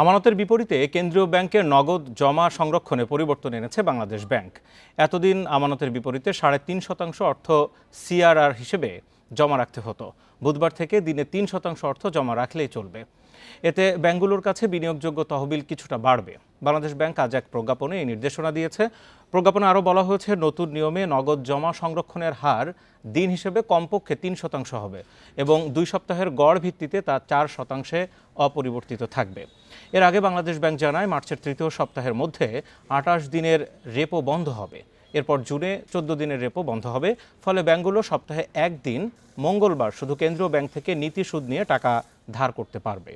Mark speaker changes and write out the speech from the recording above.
Speaker 1: আমানতের বিপরীতে কেন্দ্রীয় ব্যাংকের নগদ জমা সংরক্ষণে পরিবর্তন এনেছে বাংলাদেশ ব্যাংক। এতদিন আমানতের বিপরীতে ৩.৫% অর্থ সিআরআর হিসেবে জমা রাখতে হতো। বুধবার থেকে দিনে ৩% অর্থ জমা রাখলেই চলবে। এতে ব্যাংকগুলোর কাছে বিনিয়োগযোগ্য তহবিল কিছুটা বাড়বে। বাংলাদেশ ব্যাংক আজ এক প্রজ্ঞাপনে এই নির্দেশনা দিয়েছে। প্রজ্ঞাপনে আরও বলা হয়েছে, নতুন নিয়মে নগদ জমা সংরক্ষণের হার দিন হিসেবে কমপক্ষে ৩% হবে এবং ২ সপ্তাহের গড় ভিত্তিতে তা ৪% অপরিবর্তিত থাকবে। এর আগে বাংলাদেশ ব্যাংক জানায়, মার্চের তৃতীয় সপ্তাহের মধ্যে ২৮ দিনের রেপো বন্ধ হবে। এরপর জুনে ১৪ দিনের রেপো বন্ধ হবে। ফলে ব্যাংকগুলো সপ্তাহে একদিন মঙ্গলবার শুধু কেন্দ্রীয় ব্যাংক থেকে নীতি সুদ নিয়ে টাকা ধার করতে পারবে।